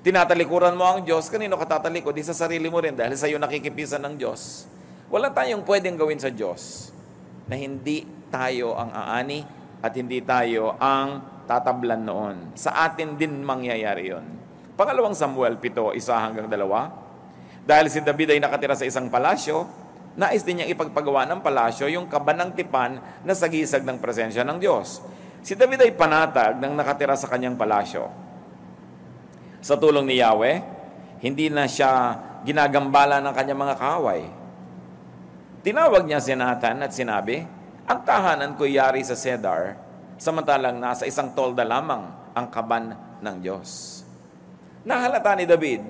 Tinatalikuran mo ang Diyos, kanino ka tatalikod? Di sa sarili mo rin dahil sa iyo nakikipisan ng Diyos. Wala tayong pwedeng gawin sa Diyos na hindi tayo ang aani at hindi tayo ang tatablan noon. Sa atin din mangyayari yon. Pangalawang Samuel 7:1-2. Dahil si David ay nakatira sa isang palasyo, nais din niyang ipagpagawa ng palasyo yung kabanang tipan na sagisag ng presensya ng Diyos. Si David ay panatag ng nakatira sa kanyang palasyo. Sa tulong ni Yahweh, hindi na siya ginagambala ng kanyang mga kaaway. Tinawag niya si Nathan at sinabi, ang tahanan ko'y yari sa Cedar, samantalang nasa isang tolda lamang ang kaban ng Diyos. Nahalata ni David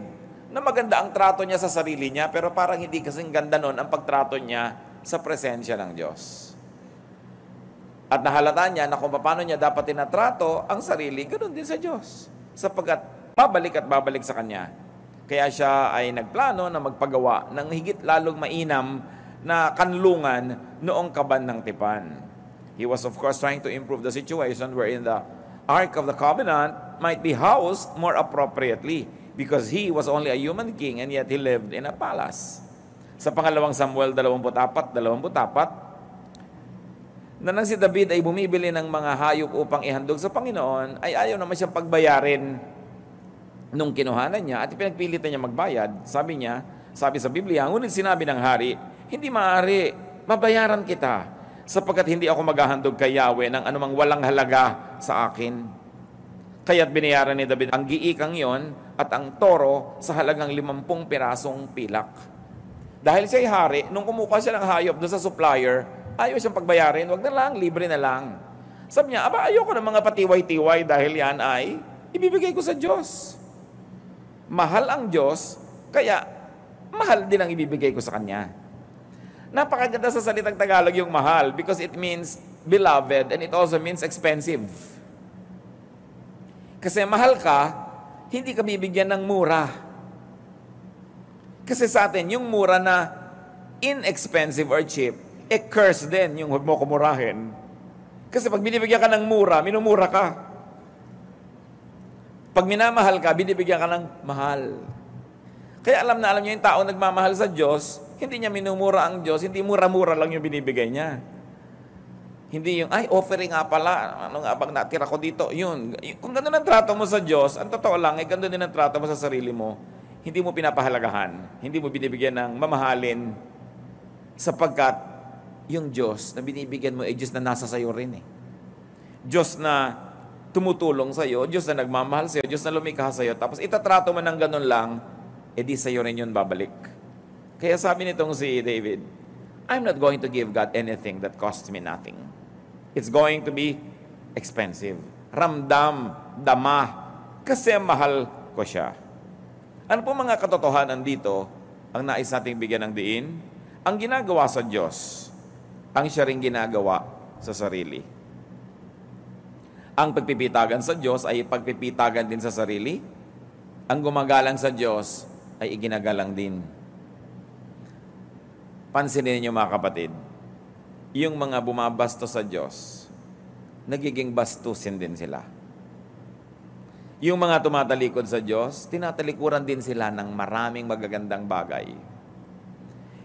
na maganda ang trato niya sa sarili niya, pero parang hindi kasing ganda nun ang pagtrato niya sa presensya ng Diyos. At nahalata niya na kung paano niya dapat tinatrato ang sarili, ganoon din sa Diyos. Sapagkat babalik at babalik sa Kanya. Kaya siya ay nagplano na magpagawa ng higit lalong mainam na kanlungan noong kaban ng tipan. He was of course trying to improve the situation wherein the Ark of the Covenant might be housed more appropriately because he was only a human king and yet he lived in a palace. Sa pangalawang Samuel 24:24, na nang si David ay bumibili ng mga hayop upang ihandog sa Panginoon, ay ayaw naman siyang pagbayarin nung kinuhanan niya at pinagpilitan niya magbayad. Sabi sa Biblia, ngunit sinabi ng hari, hindi maaari, mabayaran kita, sapagkat hindi ako maghahandog kay Yahweh ng anumang walang halaga sa akin. Kaya't binayaran ni David ang giikang yon at ang toro sa halagang 50 pirasong pilak. Dahil siya'y hari, nung kumuha siya ng hayop doon sa supplier, ayaw siyang pagbayarin, wag na lang, libre na lang. Sabi niya, ayoko ng mga patiway-tiway dahil yan ay ibibigay ko sa Diyos. Mahal ang Diyos, kaya mahal din ang ibibigay ko sa Kanya. Napakaganda sa salitang Tagalog yung mahal because it means beloved and it also means expensive. Kasi mahal ka, hindi ka bibigyan ng mura. Kasi sa atin, yung mura na inexpensive or cheap, curse din yung huwag mo kumurahin. Kasi pag binibigyan ka ng mura, minumura ka. Pag minamahal ka, binibigyan ka ng mahal. Kaya alam niyo yung tao nagmamahal sa Diyos, hindi niya minumura ang Diyos, hindi mura-mura lang yung binibigay niya. Hindi yung, offering nga pala, ano nga bang natira ko dito, yun. Kung gano'n ang trato mo sa Diyos, ang totoo lang, gano'n din ang trato mo sa sarili mo, hindi mo pinapahalagahan, hindi mo binibigyan ng mamahalin, sapagkat yung Diyos na binibigyan mo ay Diyos na nasa sayo rin eh. Diyos na tumutulong sa iyo, Diyos na nagmamahal sa iyo, Diyos na lumikha sa iyo, tapos itatrato mo ng ganun lang, edi sa iyo rin yun babalik. Kaya sabi nitong si David, I'm not going to give God anything that costs me nothing. It's going to be expensive. Ramdam, dama, kasi mahal ko siya. Ano po mga katotohanan dito ang nais nating bigyan ng diin? Ang ginagawa sa Diyos, ang siya ring ginagawa sa sarili. Ang pagpipitagan sa Diyos ay pagpipitagan din sa sarili. Ang gumagalang sa Diyos ay iginagalang din. Pansinin niyo mga kapatid, yung mga bumabasto sa Diyos, nagiging bastusin din sila. Yung mga tumatalikod sa Diyos, tinatalikuran din sila ng maraming magagandang bagay.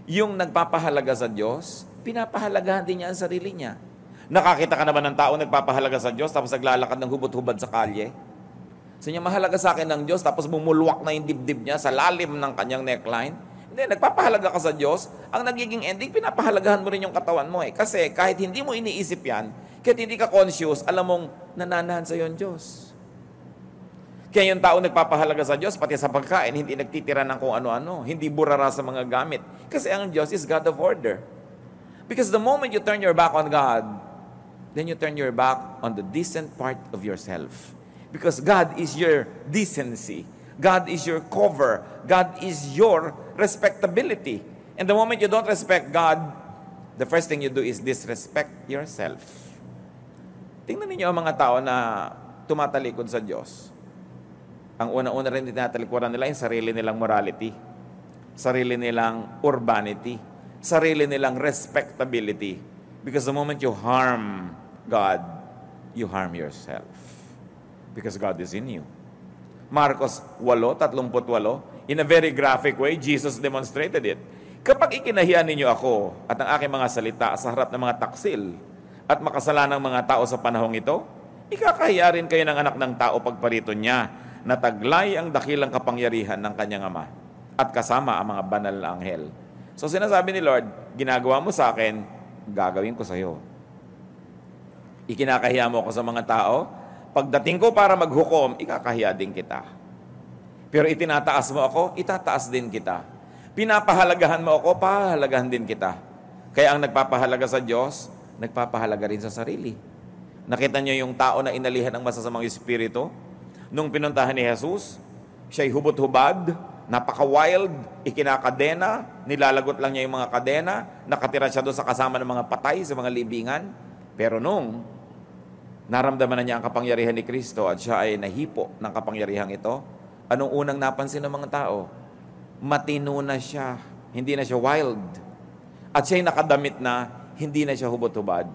Yung nagpapahalaga sa Diyos, pinapahalagahan din niya ang sarili niya. Nakakita ka naman ng tao nagpapahalaga sa Diyos tapos naglalakad ng hubot-hubad sa kalye? Sa niya, mahalaga sa akin ng Diyos tapos bumulwak na yung dibdib niya sa lalim ng kanyang neckline? Hindi, nagpapahalaga ka sa Diyos, ang nagiging ending, pinapahalagahan mo rin yung katawan mo eh. Kasi kahit hindi mo iniisip yan, kahit hindi ka conscious, alam mong nananahan sa iyo ang Diyos. Kaya yung tao nagpapahalaga sa Diyos, pati sa pagkain, hindi nagtitira ng kung ano-ano, hindi burara sa mga gamit. Kasi ang Diyos is God of order. Because the moment you turn your back on God, then you turn your back on the decent part of yourself. Because God is your decency. God is your cover. God is your respectability. And the moment you don't respect God, the first thing you do is disrespect yourself. Tingnan ninyo ang mga tao na tumatalikod sa Diyos. Ang una-una rin tinatalikuran nila yung sarili nilang morality, sarili nilang urbanity, sarili nilang respectability. Because the moment you harm God, you harm yourself. Because God is in you. Marcos 8:38. In a very graphic way, Jesus demonstrated it. Kapag ikinahiya ninyo ako at ang aking mga salita sa harap ng mga taksil at makasalanang mga tao sa panahong ito, ikakahiya rin kayo ng anak ng tao pagparito niya na taglay ang dakilang kapangyarihan ng kanyang ama at kasama ang mga banal na anghel. So sinasabi ni Lord, ginagawa mo sa akin, gagawin ko sa iyo. Ikinakahiya mo ako sa mga tao, pagdating ko para maghukom, ikakahiya din kita. Pero itinataas mo ako, itataas din kita. Pinapahalagahan mo ako, pahalagahan din kita. Kaya ang nagpapahalaga sa Diyos, nagpapahalaga rin sa sarili. Nakita niyo yung tao na inalihan ng masasamang espiritu? Nung pinuntahan ni Jesus, siya'y hubot-hubad, napaka-wild, ikinakadena, nilalagot lang niya yung mga kadena, nakatira siya doon sa kasama ng mga patay sa mga libingan. Pero nung naramdaman na niya ang kapangyarihan ni Kristo at siya ay nahipo ng kapangyarihan ito, anong unang napansin ng mga tao? Matino na siya, hindi na siya wild. At siya'y nakadamit na, hindi na siya hubot-hubad.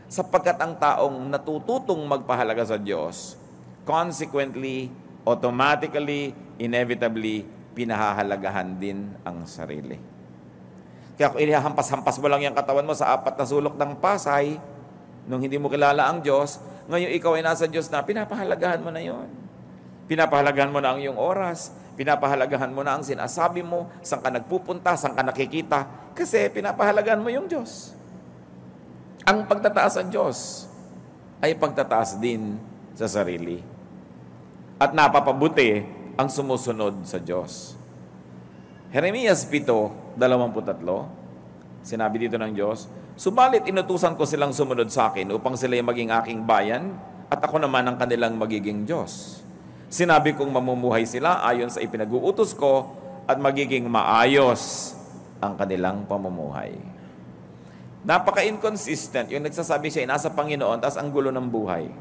Sapagkat ang taong natututong magpahalaga sa Diyos, consequently, automatically, inevitably, pinahahalagahan din ang sarili. Kaya kung inihampas-hampas mo lang yung katawan mo sa 4 na sulok ng Pasay, nung hindi mo kilala ang Diyos, ngayon ikaw ay nasa Diyos na, pinapahalagahan mo na yon. Pinapahalagahan mo na ang iyong oras, pinapahalagahan mo na ang sinasabi mo, saan ka nagpupunta, saan ka nakikita, kasi pinapahalagahan mo yung Diyos. Ang pagtataas sa Diyos ay pagtataas din sa sarili. At napapabuti ang sumusunod sa Diyos. Jeremias 7:23, sinabi dito ng Diyos, subalit inutusan ko silang sumunod sa akin upang sila'y maging aking bayan at ako naman ang kanilang magiging Diyos. Sinabi kong mamumuhay sila ayon sa ipinag-uutos ko at magiging maayos ang kanilang pamumuhay. Napaka-inconsistent yung nagsasabi siya nasa Panginoon tas ang gulo ng buhay.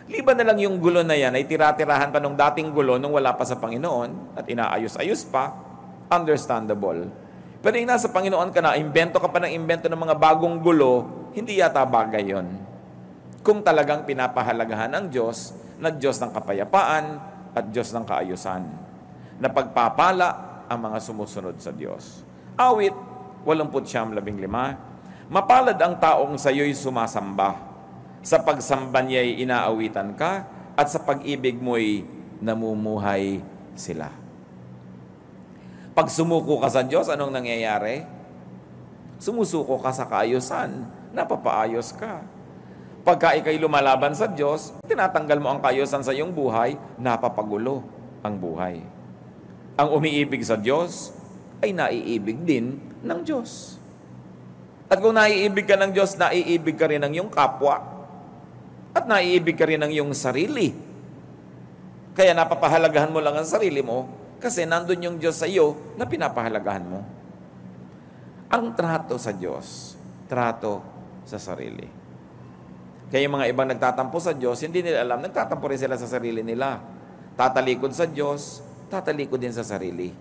Liban na lang yung gulo na yan ay tira-tirahan pa nung dating gulo nung wala pa sa Panginoon at inaayos-ayos pa, understandable. Pero yung nasa Panginoon ka na, imbento ka pa ng imbento ng mga bagong gulo, hindi yata bagay yon. Kung talagang pinapahalagahan ng Diyos na Diyos ng kapayapaan at Diyos ng kaayusan, na pagpapala ang mga sumusunod sa Diyos. Awit 89:15, mapalad ang taong sa iyo'y sumasamba, sa pagsamba niya'y inaawitan ka, at sa pag-ibig mo'y namumuhay sila. Pag sumuko ka sa Diyos, anong nangyayari? Sumusuko ka sa kaayusan, napapaayos ka. Pagka ikay lumalaban sa Diyos, tinatanggal mo ang kaayusan sa iyong buhay, napapagulo ang buhay. Ang umiibig sa Diyos ay naiibig din ng Diyos. At kung naiibig ka ng Diyos, naiibig ka rin ng iyong kapwa at naiibig ka rin ng iyong sarili. Kaya napapahalagahan mo lang ang sarili mo kasi nandun yung Diyos sa iyo na pinapahalagahan mo. Ang trato sa Diyos, trato sa sarili. Kaya yung mga ibang nagtatampo sa Diyos, hindi nila alam, nagtatampo rin sila sa sarili nila. Tatalikod sa Diyos, tatalikod din sa sarili.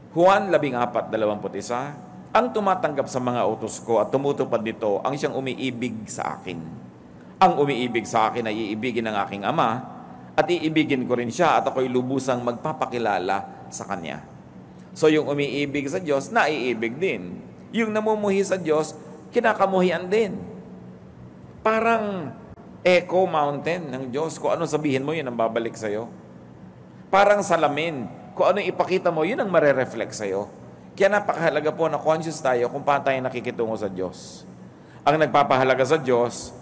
Juan 14:21, ang tumatanggap sa mga utos ko at tumutupad nito ang siyang umiibig sa akin. Ang umiibig sa akin ay iibigin ng aking Ama at iibigin ko rin siya at ako'y lubusang magpapakilala sa Kanya. So yung umiibig sa Diyos, naiibig din. Yung namumuhi sa Diyos, kinakamuhian din. Parang echo mountain ng Diyos. Kung ano sabihin mo, yun ang babalik sa'yo. Parang salamin. Kung ano ipakita mo, yun ang marereflect sa'yo. Kaya napakahalaga po na conscious tayo kung paano tayo nakikitungo sa Diyos. Ang nagpapahalaga sa Diyos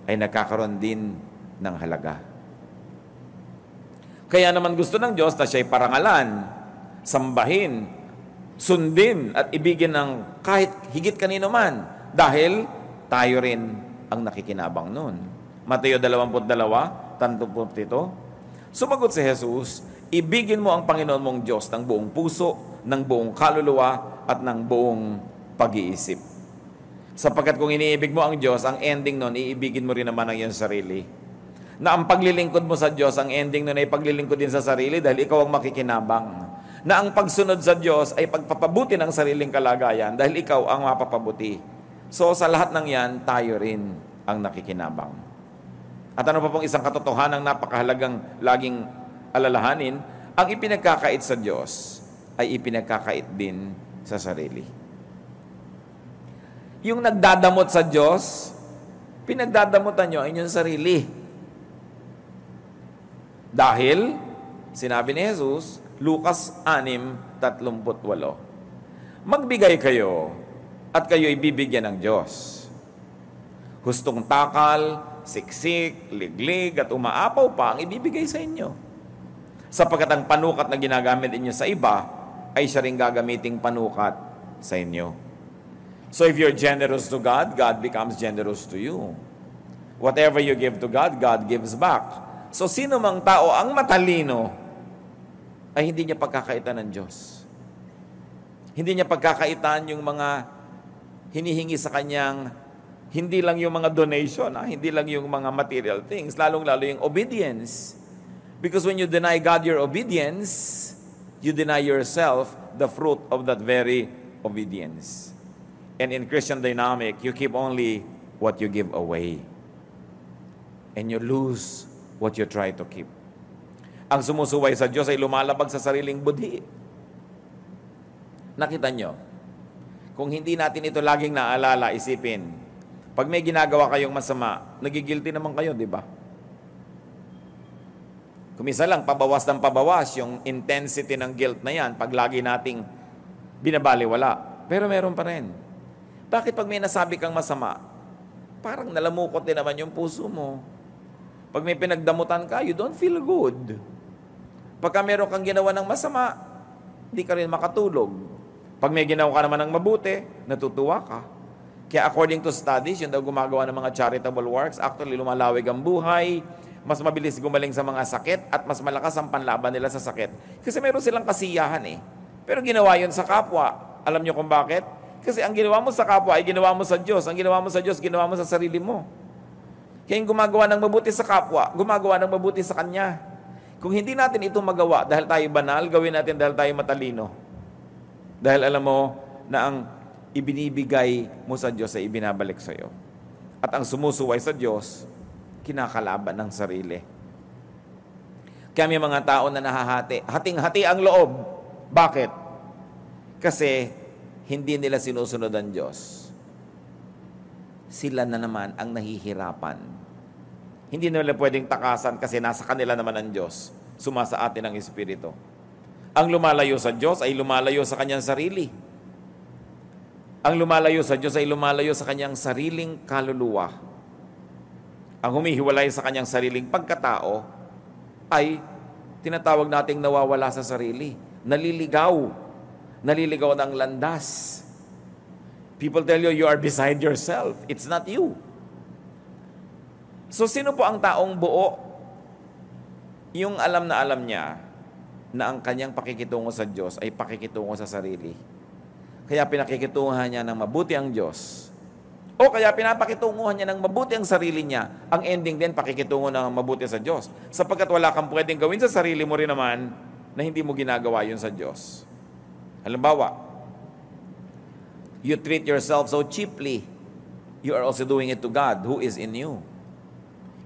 ay nagkakaroon din ng halaga. Kaya naman gusto ng Diyos na siya'y parangalan, sambahin, sundin at ibigin ng kahit higit kanino man dahil tayo rin ang nakikinabang nun. Mateo 22:37, sumagot si Jesus, ibigin mo ang Panginoon mong Diyos ng buong puso, ng buong kaluluwa, at ng buong pag-iisip. Sapagkat kung iniibig mo ang Diyos, ang ending nun, iibigin mo rin naman ang iyong sarili. Na ang paglilingkod mo sa Diyos, ang ending nun ay paglilingkod din sa sarili dahil ikaw ang makikinabang. Na ang pagsunod sa Diyos ay pagpapabuti ng sariling kalagayan dahil ikaw ang mapapabuti. So sa lahat ng yan, tayo rin ang nakikinabang. At ano pa pong isang katotohanan napakahalagang laging alalahanin, ang ipinagkakait sa Diyos ay ipinagkakait din sa sarili. Yung nagdadamot sa Diyos, pinagdadamutan nyo ang inyong sarili. Dahil, sinabi ni Jesus, Lucas 6:38, magbigay kayo at kayo'y bibigyan ng Diyos. Hustong takal, siksik, liglig at umaapaw pa ang ibibigay sa inyo. Sapagkat ang panukat na ginagamit inyo sa iba ay siya rin gagamiting panukat sa inyo. So if you're generous to God, God becomes generous to you. Whatever you give to God, God gives back. So sino mang tao ang matalino ay hindi niya pagkakaitan ng Diyos. Hindi niya pagkakaitan yung mga hinihingi sa kanyang, hindi lang yung mga donation, hindi lang yung mga material things, lalong-lalo yung obedience. Because when you deny God your obedience, you deny yourself the fruit of that very obedience. And in Christian dynamic, you keep only what you give away. And you lose what you try to keep. Ang sumusuway sa Diyos ay lumalabag sa sariling budhi. Nakita nyo? Kung hindi natin ito laging naalala, isipin, pag may ginagawa kayong masama, nagigilty naman kayo, di ba? Kumisa lang, pabawas ng pabawas yung intensity ng guilt na yan pag lagi nating binabaliwala. Pero meron pa rin. Bakit pag may nasabi kang masama, parang nalamukot din naman yung puso mo? Pag may pinagdamutan ka, you don't feel good. Pagka meron kang ginawa ng masama, hindi ka rin makatulog. Pag may ginawa ka naman ng mabuti, natutuwa ka. Kaya according to studies, yun daw gumagawa ng mga charitable works, actually lumalawig ang buhay, mas mabilis gumaling sa mga sakit, at mas malakas ang panlaban nila sa sakit. Kasi meron silang kasiyahan eh. Pero ginawa yun sa kapwa. Alam nyo kung bakit? Kasi ang ginawa mo sa kapwa ay ginawa mo sa Diyos. Ang ginawa mo sa Diyos, ginawa mo sa sarili mo. Kaya yung gumagawa ng mabuti sa kapwa, gumagawa ng mabuti sa Kanya. Kung hindi natin ito magawa dahil tayo banal, gawin natin dahil tayo matalino. Dahil alam mo na ang ibinibigay mo sa Diyos ay ibinabalik sa iyo. At ang sumusuway sa Diyos, kinakalaban ng sarili. Kaya may mga tao na nahahati. Hating-hati ang loob. Bakit? Kasi hindi nila sinusunod ang Diyos. Sila na naman ang nahihirapan. Hindi nila pwedeng takasan kasi nasa kanila naman ang Diyos. Sumasa atin ang Espiritu. Ang lumalayo sa Diyos ay lumalayo sa kanyang sarili. Ang lumalayo sa Diyos ay lumalayo sa kanyang sariling kaluluwa. Ang humihiwalay sa kanyang sariling pagkatao ay tinatawag nating nawawala sa sarili. Naliligaw. Naliligaw ng landas. People tell you, you are beside yourself. It's not you. So, sino po ang taong buo? Yung alam na alam niya na ang kanyang pakikitungo sa Diyos ay pakikitungo sa sarili. Kaya pinakikitunguhan niya ng mabuti ang Diyos. O kaya pinapakitunguhan niya ng mabuti ang sarili niya. Ang ending din, pakikitungo ng mabuti sa Diyos. Sapagkat wala kang pwedeng gawin sa sarili mo rin naman na hindi mo ginagawa yun sa Diyos. Halimbawa, you treat yourself so cheaply, you are also doing it to God who is in you.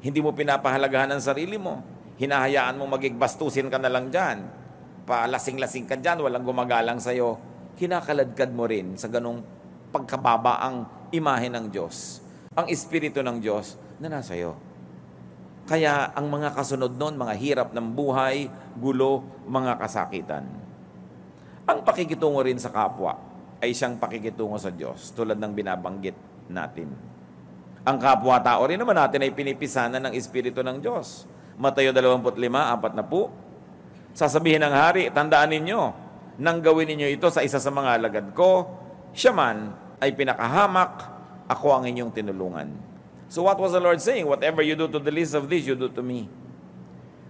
Hindi mo pinapahalagahan ang sarili mo. Hinahayaan mo magigbastusin ka na lang dyan. Palasing-lasing ka dyan, walang gumagalang sa'yo. Kinakaladkad mo rin sa ganong pagkababa ang imahe ng Diyos. Ang Espiritu ng Diyos na nasa iyo. Kaya ang mga kasunod nun, mga hirap ng buhay, gulo, mga kasakitan. Ang pakikitungo rin sa kapwa ay siyang pakikitungo sa Diyos, tulad ng binabanggit natin. Ang kapwa-tao rin naman natin ay pinipisanan ng Espiritu ng Diyos. Mateo 25:4. Sasabihin ng hari, tandaan ninyo, nang gawin ninyo ito sa isa sa mga alagad ko, siya man ay pinakahamak, ako ang inyong tinulungan. So what was the Lord saying? Whatever you do to the least of these, you do to me.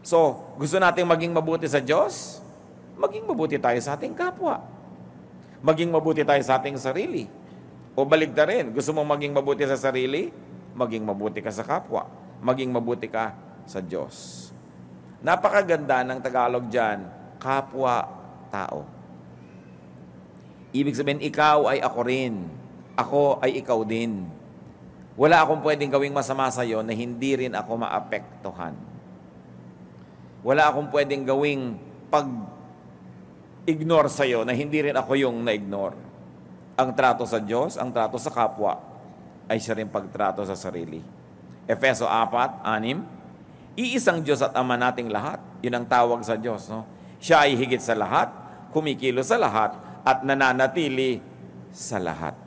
So, gusto nating maging mabuti sa Diyos? Maging mabuti tayo sa ating kapwa. Maging mabuti tayo sa ating sarili. O baligtad rin, gusto mong maging mabuti sa sarili? Maging mabuti ka sa kapwa. Maging mabuti ka sa Diyos. Napakaganda ng Tagalog dyan, kapwa-tao. Ibig sabihin, ikaw ay ako rin. Ako ay ikaw din. Wala akong pwedeng gawing masama sa iyo na hindi rin ako maapektuhan. Wala akong pwedeng gawing pag-ignore sa iyo na hindi rin ako yung na-ignore. Ang trato sa Diyos, ang trato sa kapwa, ay siya rin pagtrato sa sarili. Efeso 4:6, iisang Diyos at Ama nating lahat. Yun ang tawag sa Diyos. No? Siya ay higit sa lahat, kumikilos sa lahat, at nananatili sa lahat.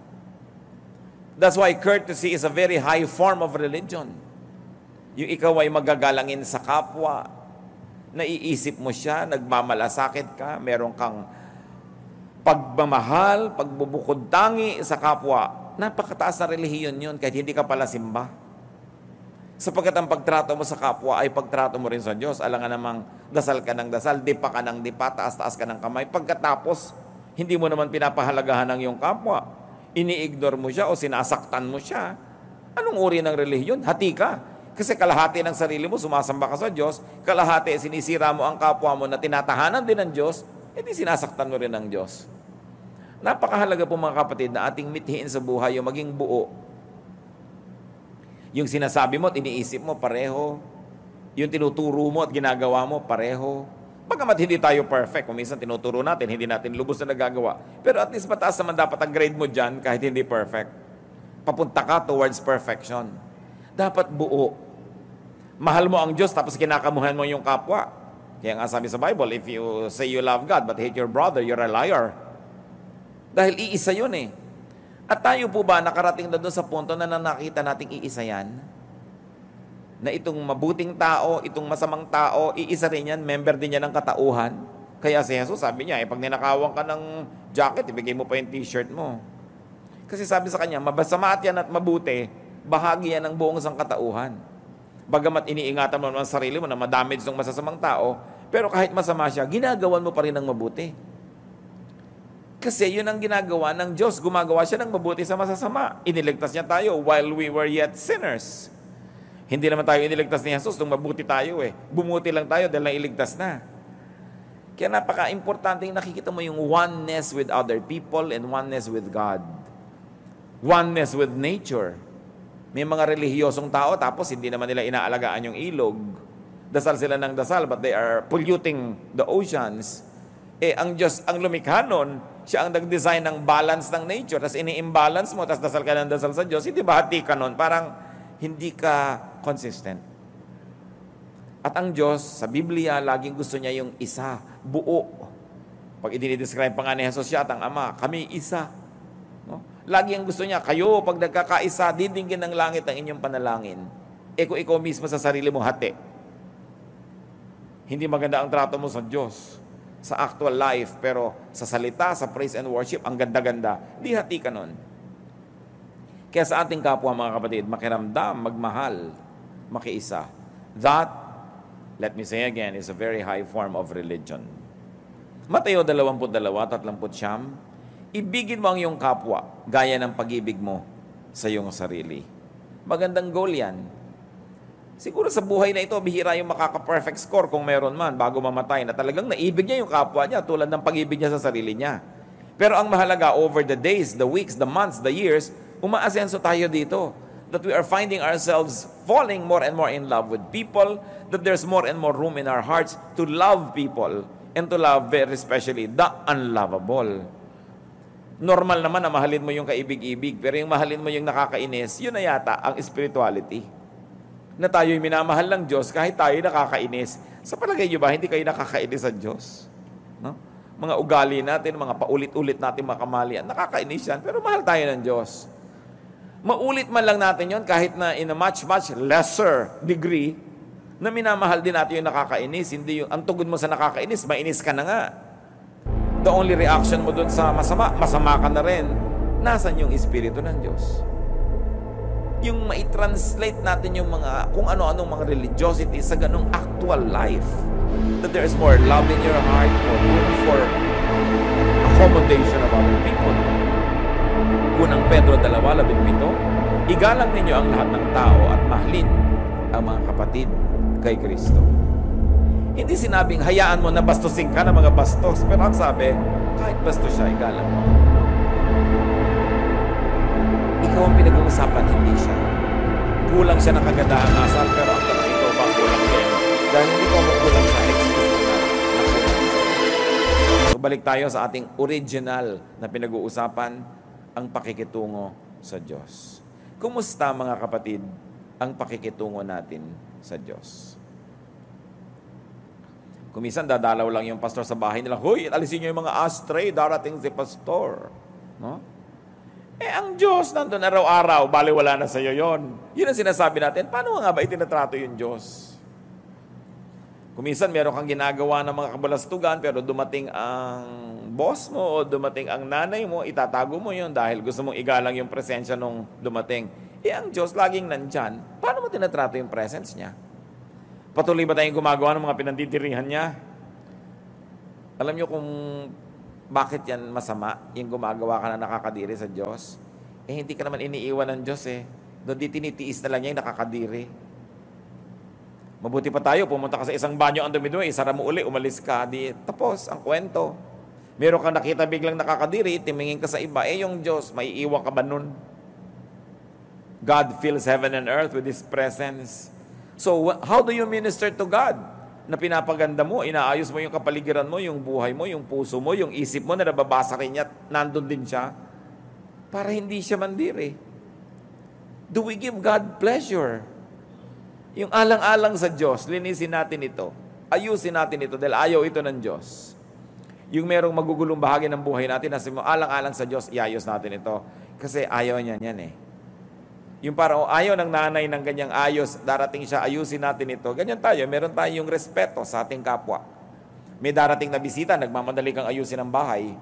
That's why courtesy is a very high form of religion. Yung ikaw ay magagalangin sa kapwa, naiisip mo siya, nagmamalasakit ka, meron kang pagmamahal, pagbubukod tangi sa kapwa. Napakataas na relihiyon yun kahit hindi ka pala simba. Sapagkat ang pagtrato mo sa kapwa ay pagtrato mo rin sa Diyos. Alam nga namang dasal ka ng dasal, dipa ka ng dipa, taas-taas ka ng kamay. Pagkatapos, hindi mo naman pinapahalagahan ng iyong kapwa. Ini-ignore mo siya o sinasaktan mo siya. Anong uri ng relihiyon? Hati ka. Kasi kalahati ng sarili mo, sumasamba ka sa Diyos. Kalahati, sinisira mo ang kapwa mo na tinatahanan din ng Diyos, edi sinasaktan mo rin ng Diyos. Napakahalaga po mga kapatid na ating mithiin sa buhay yung maging buo. Yung sinasabi mo at iniisip mo, pareho. Yung tinuturo mo at ginagawa mo, pareho. Bagamat hindi tayo perfect, kung minsan tinuturo natin, hindi natin lubos na nagagawa. Pero at least mataas naman dapat ang grade mo dyan kahit hindi perfect. Papunta ka towards perfection. Dapat buo. Mahal mo ang Diyos tapos kinakamuhan mo yung kapwa. Kaya nga sabi sa Bible, if you say you love God but hate your brother, you're a liar. Dahil iisa yun eh. At tayo po ba nakarating na doon sa punto na nakita nating iisa yan? Na itong mabuting tao, itong masamang tao, iisa rin yan, member din yan ng katauhan. Kaya si Jesus sabi niya, pag ninakawan ka ng jacket, ibigay mo pa yung t-shirt mo. Kasi sabi sa kanya, mabasama at yan at mabuti, bahagi yan ng buong sangkatauhan. Bagamat iniingatan mo naman ang sarili mo na madamage ng masasamang tao, pero kahit masama siya, ginagawan mo pa rin ng mabuti. Kasi yun ang ginagawa ng Diyos, gumagawa siya ng mabuti sa masasama. Iniligtas niya tayo while we were yet sinners. Hindi naman tayo iniligtas ni Jesus nung mabuti tayo eh. Bumuti lang tayo dahil nailigtas na. Kaya napaka-importante nakikita mo yung oneness with other people and oneness with God. Oneness with nature. May mga relihiyosong tao tapos hindi naman nila inaalagaan yung ilog. Dasal sila ng dasal but they are polluting the oceans. Ang Diyos, ang lumikha nun, siya ang nag-design ng balance ng nature. Tapos ini-imbalance mo, tapos dasal ka ng dasal sa Diyos. Hindi ba hati ka nun? Parang hindi ka consistent. At ang Diyos, sa Biblia, laging gusto niya yung isa, buo. Pag i-describe pa nga ni Jesus siya at ang Ama, kami isa. No? Lagi ang gusto niya, kayo, pag nagkakaisa, didinggin ng langit ang inyong panalangin. Kung ikaw mismo sa sarili mo hati. Hindi maganda ang trato mo sa Diyos, sa actual life, pero sa salita, sa praise and worship, ang ganda-ganda. Di hati ka nun. Kaya sa ating kapwa, mga kapatid, makiramdam, magmahal, makiisa. That, let me say again, is a very high form of religion. Mateo 22:39, ibigin mo ang iyong kapwa, gaya ng pag-ibig mo sa iyong sarili. Magandang goal yan. Siguro sa buhay na ito, bihira yung makaka-perfect score kung meron man, bago mamatay, na talagang naibig niya yung kapwa niya, tulad ng pag-ibig niya sa sarili niya. Pero ang mahalaga, over the days, the weeks, the months, the years, umaasenso tayo dito. That we are finding ourselves falling more and more in love with people, that there's more and more room in our hearts to love people, and to love very especially the unlovable. Normal naman na mahalin mo yung kaibig-ibig, pero yung mahalin mo yung nakakainis, yun na yata ang spirituality. Na tayo'y minamahal ng Diyos kahit tayo nakakainis. Sa palagay niyo ba, hindi kayo nakakainis sa Diyos? No? Mga ugali natin, mga paulit-ulit natin mga kamalian, nakakainis yan, pero mahal tayo ng Diyos. Maulit man lang natin yon kahit na in a much, much lesser degree, na minamahal din natin yung nakakainis. Hindi yung, ang tugod mo sa nakakainis, mainis ka na nga. The only reaction mo dun sa masama, masama ka na rin. Nasaan yung Espiritu ng Diyos? Yung mai-translate natin yung mga, kung ano-anong mga religiosity sa ganong actual life. That there is more love in your heart, more room for accommodation of other people. Unang Pedro 2:17, igalang ninyo ang lahat ng tao at mahalin ang mga kapatid kay Kristo. Hindi sinabing hayaan mo na bastusin ka ng mga bastos, pero ang sabi, kahit bastos siya, igalang mo. Ikaw ang pinag-uusapan, hindi siya. nagkulang siya ng kagandahang asal, pero ang tanong, ikaw ba kulang din? Dahil hindi ko magkulang sa excuse na So, balik tayo sa ating original na pinag-uusapan, ang pakikitungo sa Diyos. Kumusta mga kapatid ang pakikitungo natin sa Diyos? Kumisan dadalaw lang yung pastor sa bahay nila, "Hoy, alisin niyo yung mga astray, darating si pastor." No? Ang Diyos nandun araw-araw, bali wala na sa'yo yon. Yun ang sinasabi natin, paano nga ba itinatrato yung Diyos? Kuminsan meron kang ginagawa ng mga kabalastugan, pero dumating ang boss mo o dumating ang nanay mo, itatago mo yun dahil gusto mong igalang yung presensya nung dumating. Ang Diyos laging nandyan, paano mo tinatrato yung presence niya? Patuloy ba tayong gumagawa ng mga pinandidirihan niya? Alam niyo kung bakit yan masama, yung gumagawa ka na nakakadiri sa Diyos? Hindi ka naman iniiwan ng Diyos Doon di tinitiis na lang niya yung nakakadiri. Mabuti pa tayo, pumunta ka sa isang banyo ang dumi-dumi, isara mo uli, umalis ka, di tapos ang kwento. Meron kang nakita biglang nakakadiri, timingin ka sa iba, yung Diyos, may iiwan ka ba nun? God fills heaven and earth with His presence. So, how do you minister to God? Na pinapaganda mo, inaayos mo yung kapaligiran mo, yung buhay mo, yung puso mo, yung isip mo na nababasa rin niya, nandun din siya, para hindi siya mandiri. Do we give God pleasure? Yung alang-alang sa Diyos, linisin natin ito. Ayusin natin ito dahil ayaw ito ng Diyos. Yung merong magugulong bahagi ng buhay natin, nasa mo alang-alang sa Diyos, iayos natin ito. Kasi ayaw niya yan Yung parang ayaw ng nanay ng ganyang ayos, darating siya, ayusin natin ito. Ganyan tayo, meron tayong respeto sa ating kapwa. May darating na bisita, nagmamadali kang ayusin ang bahay,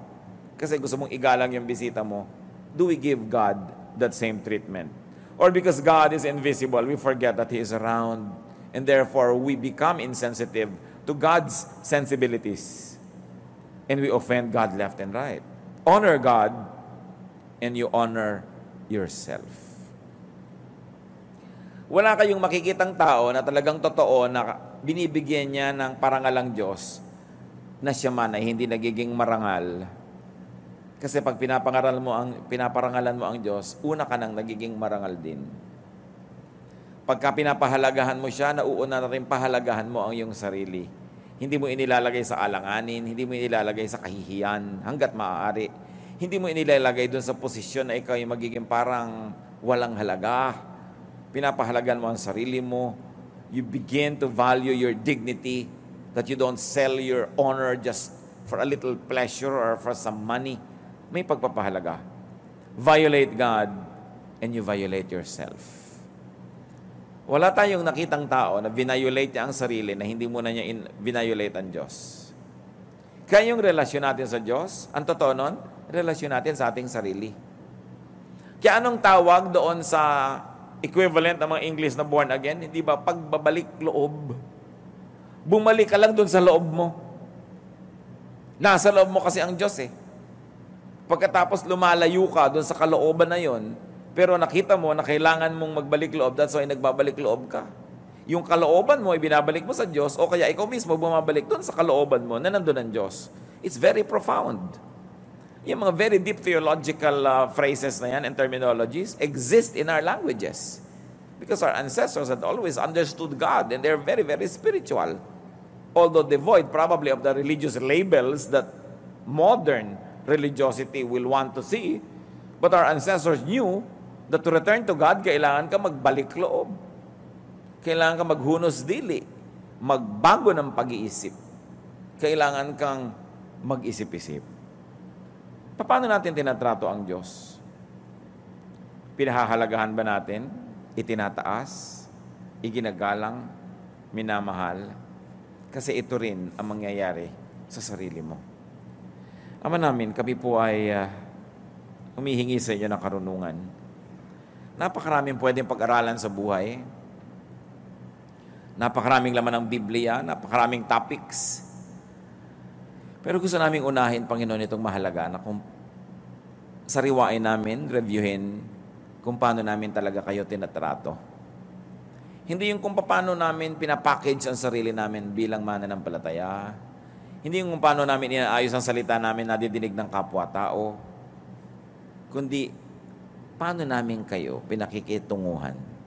kasi gusto mong igalang yung bisita mo. Do we give God that same treatment? Or because God is invisible, we forget that He is around, and therefore we become insensitive to God's sensibilities. And we offend God left and right. Honor God, and you honor yourself. Wala kayong makikitang tao na talagang totoo na binibigyan niya ng parangalang Diyos na siya man ay hindi nagiging marangal. Kasi pag pinaparangalan mo ang Diyos, una ka nang nagiging marangal din. Pagka pinapahalagahan mo siya, nauuna na rin pahalagahan mo ang iyong sarili. Hindi mo inilalagay sa alanganin, hindi mo inilalagay sa kahihiyan, hanggat maaari. Hindi mo inilalagay doon sa posisyon na ikaw ay magiging parang walang halaga. Pinapahalagan mo ang sarili mo. You begin to value your dignity, that you don't sell your honor just for a little pleasure or for some money. May pagpapahalaga. Violate God and you violate yourself. Wala tayong nakitang tao na vinayolate niya ang sarili na hindi muna niya vinayolate ang Diyos. Kaya yung relasyon natin sa Diyos, ang totoo nun, relasyon natin sa ating sarili. Kaya anong tawag doon sa equivalent ng mga English na born again? Hindi ba pagbabalik loob? Bumalik ka lang doon sa loob mo. Nasa loob mo kasi ang Diyos Pagkatapos lumalayo ka doon sa kalooban na yon, pero nakita mo na kailangan mong magbalik loob, that's why nagbabalik loob ka. Yung kalooban mo, ibinabalik mo sa Diyos, o kaya ikaw mismo bumabalik doon sa kalooban mo na nandun ang Diyos. It's very profound. Yung mga very deep theological phrases na yan and terminologies exist in our languages. Because our ancestors had always understood God and they're very, very spiritual. Although devoid probably of the religious labels that modern religiosity will want to see, but our ancestors knew that to return to God, kailangan ka magbalik loob. Kailangan ka maghunos dili, magbago ng pag-iisip. Kailangan kang mag-isip-isip. Paano natin tinatrato ang Diyos? Pinahahalagahan ba natin? Itinataas? Iginagalang? Minamahal? Kasi ito rin ang mangyayari sa sarili mo. Ama namin, kami po ay humihingi sa inyo ng karunungan. Napakaraming pwedeng pag-aralan sa buhay. Napakaraming laman ng Biblia, napakaraming topics. Pero gusto naming unahin, Panginoon, itong mahalaga na kung sariwain namin, reviewin kung paano namin talaga kayo tinatrato. Hindi yung kung paano namin pinapackage ang sarili namin bilang mananampalataya. Hindi yung kung paano namin inaayos ang salita namin nadidinig ng kapwa-tao. Kundi, paano namin kayo pinakikitunguhan